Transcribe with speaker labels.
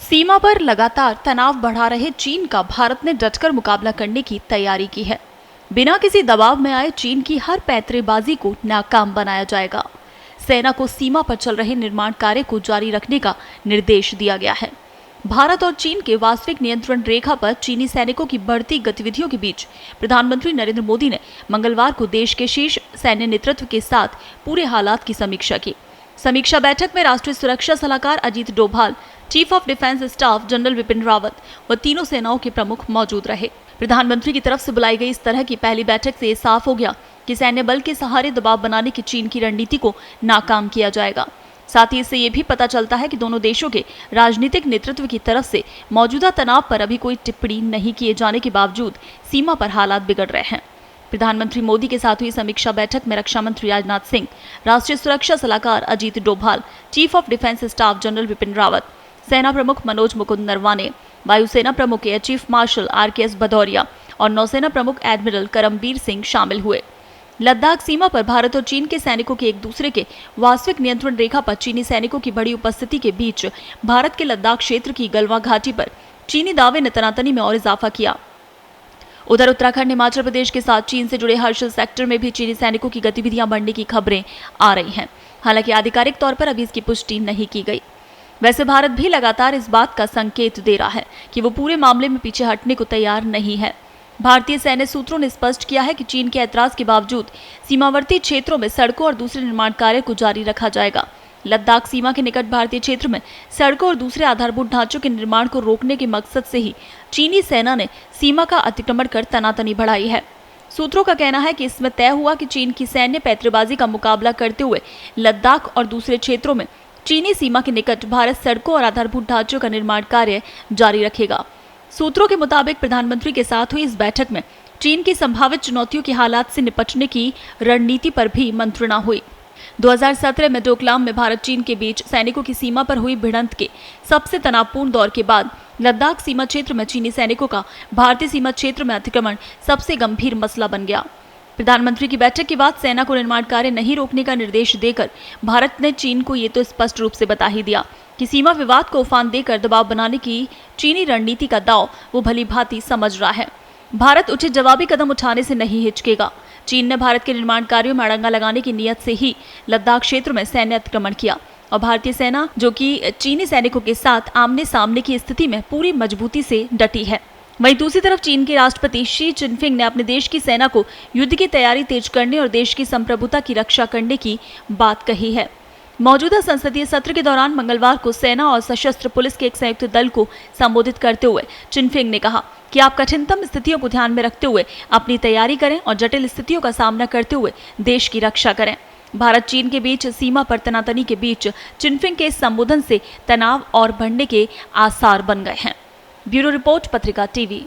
Speaker 1: सीमा पर लगातार तनाव बढ़ा रहे चीन का भारत ने डटकर मुकाबला करने की तैयारी की है। बिना किसी दबाव में आए चीन की हर पैंतरेबाजी को नाकाम बनाया जाएगा। सेना को सीमा पर चल रहे निर्माण कार्य को जारी रखने का निर्देश दिया गया है। भारत और चीन के वास्तविक नियंत्रण रेखा पर चीनी सैनिकों की बढ़ती गतिविधियों के बीच प्रधानमंत्री नरेंद्र मोदी ने मंगलवार को देश के शीर्ष सैन्य नेतृत्व के साथ पूरे हालात की समीक्षा की। समीक्षा बैठक में राष्ट्रीय सुरक्षा सलाहकार Ajit Doval, chief of defence staff general Vipin Rawat व तीनों सेनाओं के प्रमुख मौजूद रहे। प्रधानमंत्री की तरफ से बुलाई गई इस तरह की पहली बैठक से साफ हो गया कि सैन्य बल के सहारे दबाव बनाने की चीन की रणनीति को नाकाम किया जाएगा। साथ ही इससे ये भी पता चलता है कि दोनों देशों के राजनीतिक नेतृत्व की तरफ से मौजूदा तनाव पर अभी कोई टिप्पणी नहीं किए जाने के बावजूद सीमा पर हालात बिगड़ रहे हैं। प्रधानमंत्री मोदी के साथ हुई समीक्षा बैठक में रक्षा मंत्री राजनाथ सिंह, राष्ट्रीय सुरक्षा सलाहकार Ajit Doval, chief of defence staff general Vipin Rawat, सेना प्रमुख मनोज मुकुंद नरवाने, वायुसेना प्रमुख air chief marshal RKS Bhadauria और नौसेना प्रमुख एडमिरल करमबीर सिंह शामिल हुए। लद्दाख सीमा पर भारत और चीन के सैनिकों के एक दूसरे के वास्तविक नियंत्रण रेखा पर चीनी सैनिकों की बड़ी उपस्थिति के बीच भारत के लद्दाख क्षेत्र की गलवान घाटी पर चीनी दावे ने तनातनी में और इजाफा किया। उधर उत्तराखंड, हिमाचल प्रदेश के साथ चीन से जुड़े हर्षल सेक्टर में भी चीनी सैनिकों की गतिविधियां बढ़ने की खबरें आ रही हैं। हालांकि आधिकारिक तौर पर अभी इसकी पुष्टि नहीं की गई। वैसे भारत भी लगातार इस बात का संकेत दे रहा है कि वो पूरे मामले में पीछे हटने को तैयार नहीं है। भारतीय सैन्य सूत्रों ने स्पष्ट किया है कि चीन के ऐतराज के बावजूद सीमावर्ती क्षेत्रों में सड़कों और दूसरे निर्माण कार्य को जारी रखा जाएगा। लद्दाख सीमा के निकट भारतीय क्षेत्र में सड़कों और दूसरे आधारभूत ढांचों के निर्माण को रोकने के मकसद से ही चीनी सेना ने सीमा का अतिक्रमण कर तनातनी बढ़ाई है। सूत्रों का कहना है कि इसमें तय हुआ कि चीन की सैन्य पैंतरेबाजी का मुकाबला करते हुए लद्दाख और दूसरे क्षेत्रों में चीनी सीमा के निकट भारत सड़कों और आधारभूत ढांचों का निर्माण कार्य जारी रखेगा। सूत्रों के मुताबिक प्रधानमंत्री के साथ हुई इस बैठक में चीन की संभावित चुनौतियों के हालात से निपटने की रणनीति पर भी मंत्रणा हुई। 2017 में डोकलाम में भारत चीन के बीच सैनिकों की सीमा पर हुई भिड़ंत के सबसे तनावपूर्ण दौर के बाद लद्दाख सीमा क्षेत्र में चीनी सैनिकों का भारतीय सीमा क्षेत्र में अतिक्रमण सबसे गंभीर मसला बन गया। प्रधानमंत्री की बैठक के बाद सेना को निर्माण कार्य नहीं रोकने का निर्देश देकर भारत ने चीन को ये तो स्पष्ट रूप से बता ही दिया कि सीमा विवाद को उफान देकर दबाव बनाने की चीनी रणनीति का दांव वो भली भांति समझ रहा है। भारत उचित जवाबी कदम उठाने से नहीं हिचकेगा। चीन ने भारत के निर्माण कार्यों में अड़ंगा लगाने की नीयत से ही लद्दाख क्षेत्र में सैन्य अतिक्रमण किया और भारतीय सेना, जो कि चीनी सैनिकों के साथ आमने सामने की स्थिति में पूरी मजबूती से डटी है। वहीं दूसरी तरफ चीन के राष्ट्रपति शी जिनपिंग ने अपने देश की सेना को युद्ध की तैयारी तेज करने और देश की संप्रभुता की रक्षा करने की बात कही है। मौजूदा संसदीय सत्र के दौरान मंगलवार को सेना और सशस्त्र पुलिस के एक संयुक्त दल को संबोधित करते हुए जिनपिंग ने कहा कि आप कठिनतम स्थितियों को ध्यान में रखते हुए अपनी तैयारी करें और जटिल स्थितियों का सामना करते हुए देश की रक्षा करें। भारत चीन के बीच सीमा पर तनातनी के बीच जिनपिंग के इस संबोधन से तनाव और बढ़ने के आसार बन गए हैं। ब्यूरो रिपोर्ट, पत्रिका टीवी।